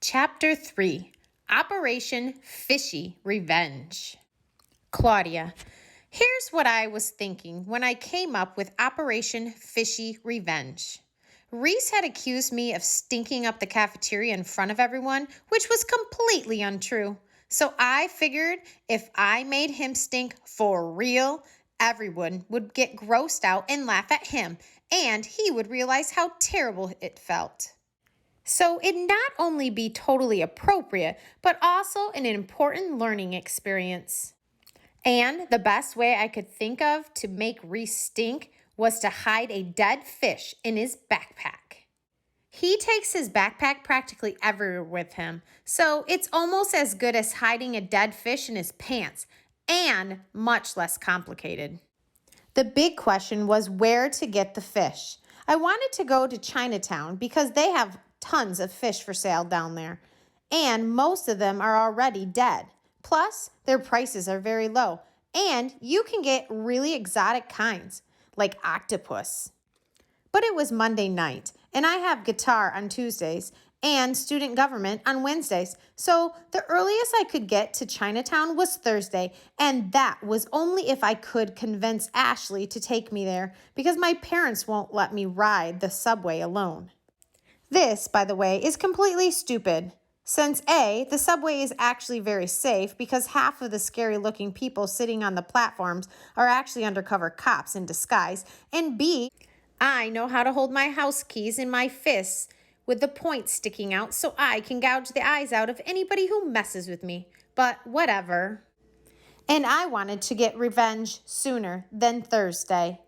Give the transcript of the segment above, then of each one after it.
Chapter 3 Operation Fishy Revenge. Claudia, here's what I was thinking when I came up with Operation Fishy Revenge. Reese had accused me of stinking up the cafeteria in front of everyone, which was completely untrue. So I figured if I made him stink for real, everyone would get grossed out and laugh at him, and he would realize how terrible it felt. So it'd not only be totally appropriate, but also an important learning experience. And the best way I could think of to make Reese stink was to hide a dead fish in his backpack. He takes his backpack practically everywhere with him, so it's almost as good as hiding a dead fish in his pants, and much less complicated. The big question was where to get the fish. I wanted to go to Chinatown because they have tons of fish for sale down there, and most of them are already dead. Plus, their prices are very low, and you can get really exotic kinds, like octopus. But it was Monday night, and I have guitar on Tuesdays and student government on Wednesdays, so the earliest I could get to Chinatown was Thursday, and that was only if I could convince Ashley to take me there because my parents won't let me ride the subway alone. This, by the way, is completely stupid. Since A, the subway is actually very safe because half of the scary-looking people sitting on the platforms are actually undercover cops in disguise, and B, I know how to hold my house keys in my fists with the points sticking out so I can gouge the eyes out of anybody who messes with me. But whatever. And I wanted to get revenge sooner than Thursday.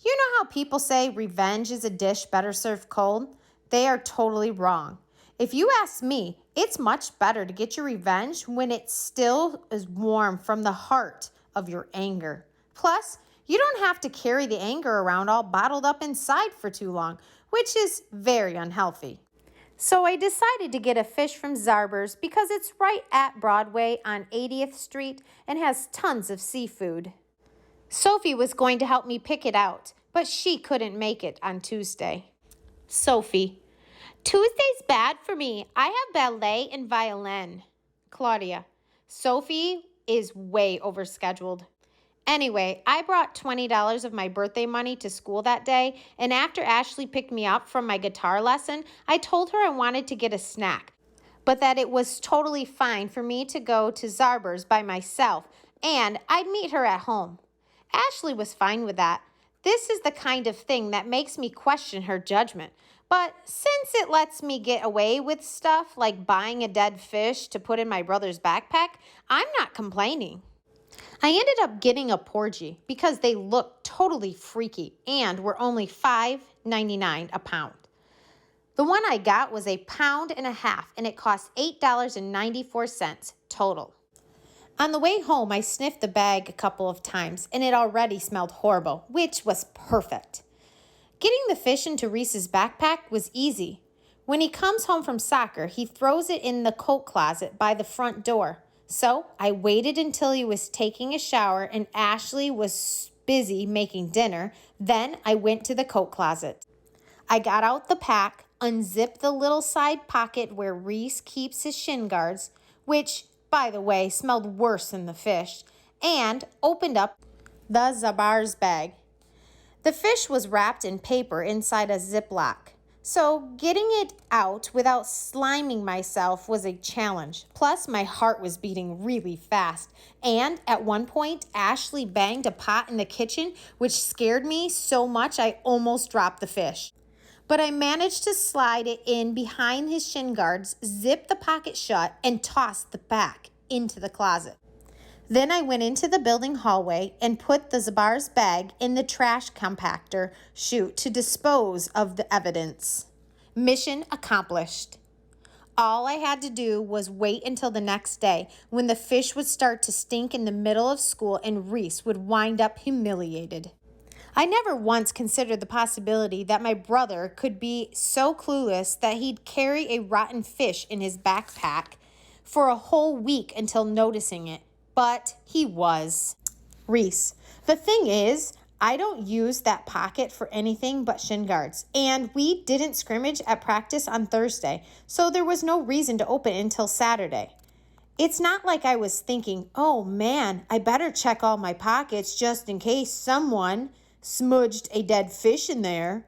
You know how people say revenge is a dish better served cold? They are totally wrong. If you ask me, it's much better to get your revenge when it still is warm from the heart of your anger. Plus, you don't have to carry the anger around all bottled up inside for too long, which is very unhealthy. So I decided to get a fish from Zarber's because it's right at Broadway on 80th Street and has tons of seafood. Sophie was going to help me pick it out, but she couldn't make it on Tuesday. Sophie: Tuesday's bad for me. I have ballet and violin. Claudia: Sophie is way overscheduled. Anyway, I brought $20 of my birthday money to school that day, and after Ashley picked me up from my guitar lesson, I told her I wanted to get a snack, but that it was totally fine for me to go to Zarber's by myself, and I'd meet her at home. Ashley was fine with that. This is the kind of thing that makes me question her judgment. But since it lets me get away with stuff like buying a dead fish to put in my brother's backpack, I'm not complaining. I ended up getting a porgy because they looked totally freaky and were only $5.99 a pound. The one I got was a pound and a half, and it cost $8.94 total. On the way home, I sniffed the bag a couple of times, and it already smelled horrible, which was perfect. Getting the fish into Reese's backpack was easy. When he comes home from soccer, he throws it in the coat closet by the front door. So I waited until he was taking a shower and Ashley was busy making dinner. Then I went to the coat closet. I got out the pack, unzipped the little side pocket where Reese keeps his shin guards, which, by the way, smelled worse than the fish, and opened up the Zarber's bag. The fish was wrapped in paper inside a Ziploc, so getting it out without sliming myself was a challenge. Plus, my heart was beating really fast, and at one point, Ashley banged a pot in the kitchen, which scared me so much I almost dropped the fish. But I managed to slide it in behind his shin guards, zip the pocket shut, and toss the pack into the closet. Then I went into the building hallway and put the Zarber's bag in the trash compactor chute to dispose of the evidence. Mission accomplished. All I had to do was wait until the next day when the fish would start to stink in the middle of school and Reese would wind up humiliated. I never once considered the possibility that my brother could be so clueless that he'd carry a rotten fish in his backpack for a whole week until noticing it. But he was. Reese: The thing is, I don't use that pocket for anything but shin guards, and we didn't scrimmage at practice on Thursday, so there was no reason to open it until Saturday. It's not like I was thinking, oh man, I better check all my pockets just in case someone smudged a dead fish in there.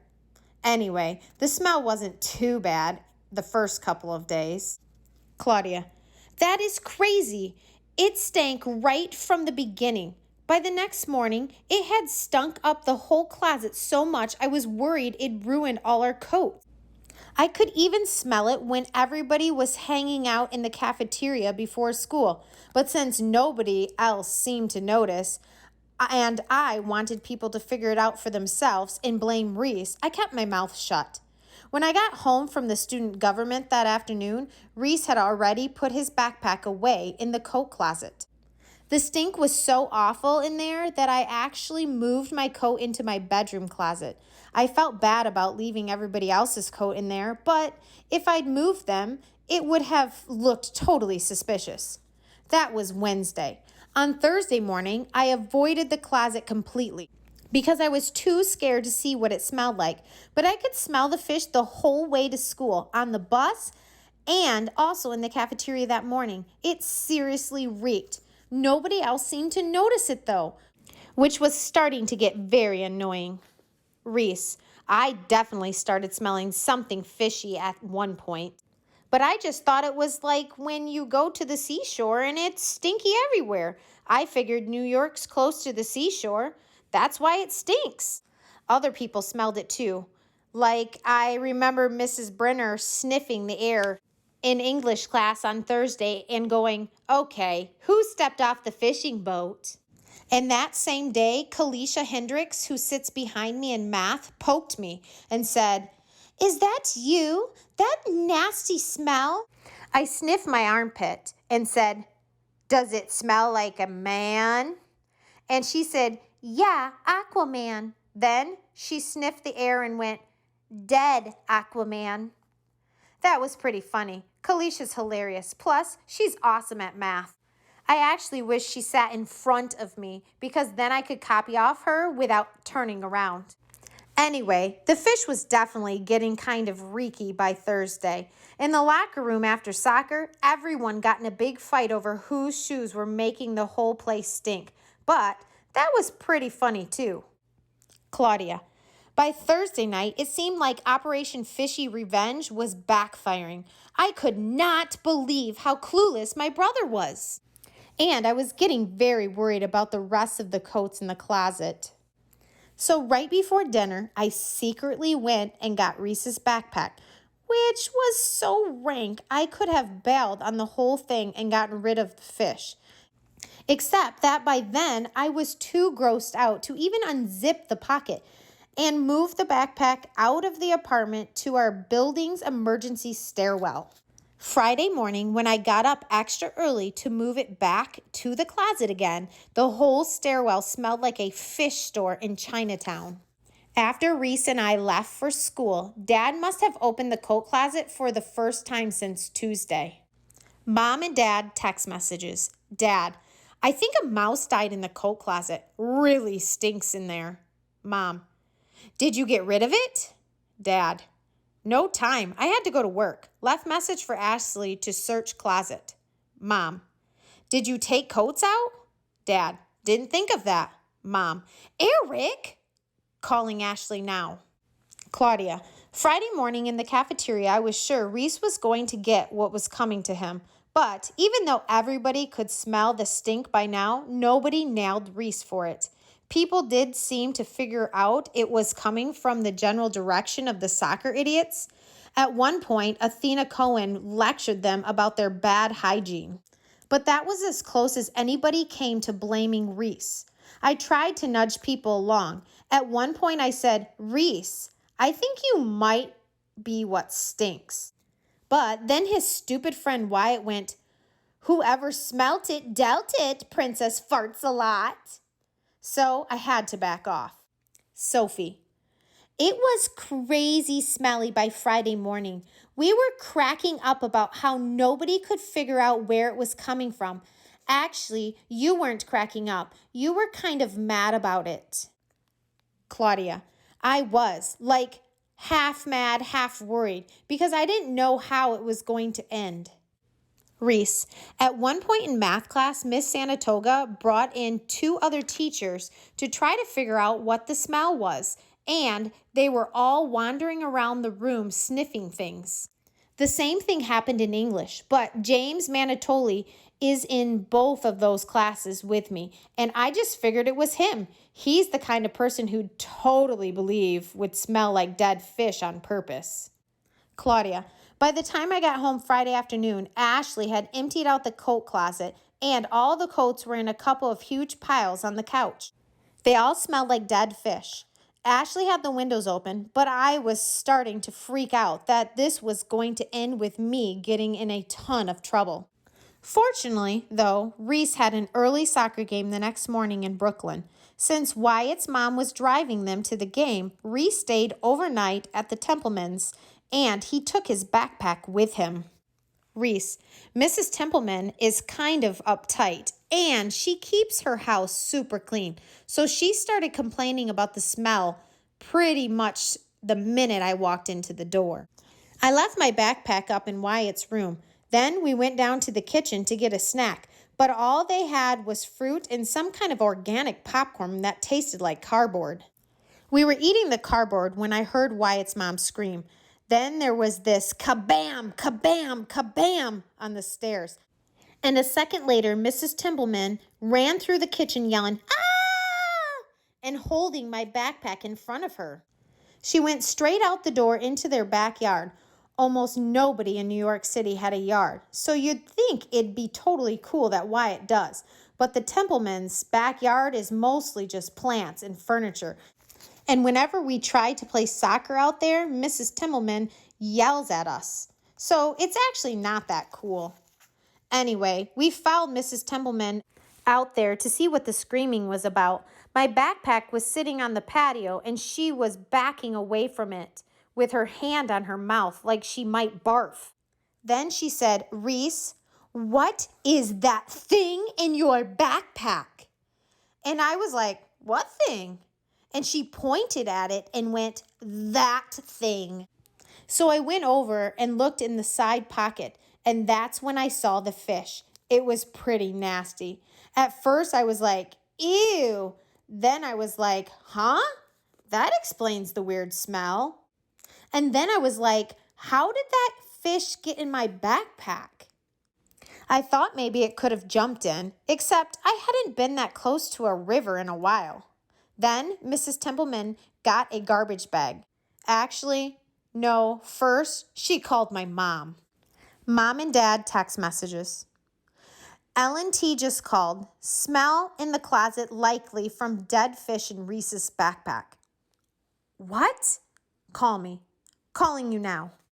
Anyway, the smell wasn't too bad the first couple of days. Claudia, that is crazy. It stank right from the beginning. By the next morning, it had stunk up the whole closet so much I was worried it ruined all our coats. I could even smell it when everybody was hanging out in the cafeteria before school. But since nobody else seemed to notice, and I wanted people to figure it out for themselves and blame Reese, I kept my mouth shut. When I got home from the student government that afternoon, Reese had already put his backpack away in the coat closet. The stink was so awful in there that I actually moved my coat into my bedroom closet. I felt bad about leaving everybody else's coat in there, but if I'd moved them, it would have looked totally suspicious. That was Wednesday. On Thursday morning, I avoided the closet completely because I was too scared to see what it smelled like. But I could smell the fish the whole way to school, on the bus, and also in the cafeteria that morning. It seriously reeked. Nobody else seemed to notice it though, which was starting to get very annoying. Reese, I definitely started smelling something fishy at one point. But I just thought it was like when you go to the seashore and it's stinky everywhere. I figured New York's close to the seashore. That's why it stinks. Other people smelled it too. Like I remember Mrs. Brenner sniffing the air in English class on Thursday and going, okay, who stepped off the fishing boat? And that same day, Kalisha Hendricks, who sits behind me in math, poked me and said, is that you? That nasty smell? I sniffed my armpit and said, does it smell like a man? And she said, yeah, Aquaman. Then she sniffed the air and went, dead Aquaman. That was pretty funny. Kalisha's hilarious. Plus, she's awesome at math. I actually wish she sat in front of me because then I could copy off her without turning around. Anyway, the fish was definitely getting kind of reeky by Thursday. In the locker room after soccer, everyone got in a big fight over whose shoes were making the whole place stink. But that was pretty funny too. Claudia, by Thursday night, it seemed like Operation Fishy Revenge was backfiring. I could not believe how clueless my brother was. And I was getting very worried about the rest of the coats in the closet. So right before dinner, I secretly went and got Reese's backpack, which was so rank I could have bailed on the whole thing and gotten rid of the fish. Except that by then, I was too grossed out to even unzip the pocket and move the backpack out of the apartment to our building's emergency stairwell. Friday morning, when I got up extra early to move it back to the closet again, the whole stairwell smelled like a fish store in Chinatown. After Reese and I left for school, Dad must have opened the coat closet for the first time since Tuesday. Mom and Dad text messages. Dad, I think a mouse died in the coat closet. Really stinks in there. Mom, did you get rid of it? Dad, no time. I had to go to work. Left message for Ashley to search closet. Mom, did you take coats out? Dad, didn't think of that. Mom, Eric, calling Ashley now. Claudia, Friday morning in the cafeteria, I was sure Reese was going to get what was coming to him. But even though everybody could smell the stink by now, nobody nailed Reese for it. People did seem to figure out it was coming from the general direction of the soccer idiots. At one point, Athena Cohen lectured them about their bad hygiene. But that was as close as anybody came to blaming Reese. I tried to nudge people along. At one point I said, Reese, I think you might be what stinks. But then his stupid friend Wyatt went, whoever smelt it dealt it, Princess farts a lot. So I had to back off. Sophie, it was crazy smelly by Friday morning. We were cracking up about how nobody could figure out where it was coming from. Actually, you weren't cracking up. You were kind of mad about it. Claudia, I was like half mad, half worried because I didn't know how it was going to end. Reese, at one point in math class, Miss Sanatoga brought in two other teachers to try to figure out what the smell was, and they were all wandering around the room sniffing things. The same thing happened in English, but James Manatoli is in both of those classes with me, and I just figured it was him. He's the kind of person who'd totally believe would smell like dead fish on purpose. Claudia, by the time I got home Friday afternoon, Ashley had emptied out the coat closet, and all the coats were in a couple of huge piles on the couch. They all smelled like dead fish. Ashley had the windows open, but I was starting to freak out that this was going to end with me getting in a ton of trouble. Fortunately, though, Reese had an early soccer game the next morning in Brooklyn. Since Wyatt's mom was driving them to the game, Reese stayed overnight at the Templemans, and he took his backpack with him. Reese, Mrs. Templeman is kind of uptight, and she keeps her house super clean. So she started complaining about the smell pretty much the minute I walked into the door. I left my backpack up in Wyatt's room. Then we went down to the kitchen to get a snack, but all they had was fruit and some kind of organic popcorn that tasted like cardboard. We were eating the cardboard when I heard Wyatt's mom scream. Then there was this kabam, kabam, kabam on the stairs. And a second later, Mrs. Templeman ran through the kitchen yelling, "Ah!" and holding my backpack in front of her. She went straight out the door into their backyard. Almost nobody in New York City had a yard, so you'd think it'd be totally cool that Wyatt does. But the Templeman's backyard is mostly just plants and furniture. And whenever we try to play soccer out there, Mrs. Templeman yells at us. So it's actually not that cool. Anyway, we followed Mrs. Templeman out there to see what the screaming was about. My backpack was sitting on the patio, and she was backing away from it with her hand on her mouth like she might barf. Then she said, "Reese, what is that thing in your backpack?" And I was like, "What thing?" And she pointed at it and went, "That thing." So I went over and looked in the side pocket, and that's when I saw the fish. It was pretty nasty. At first I was like, "Ew." Then I was like, "Huh? That explains the weird smell." And then I was like, "How did that fish get in my backpack?" I thought maybe it could have jumped in, except I hadn't been that close to a river in a while. Then Mrs. Templeman got a garbage bag. Actually, no, first she called my mom. Mom and Dad text messages. Ellen T just called. Smell in the closet likely from dead fish in Reese's backpack. What? Call me. Calling you now.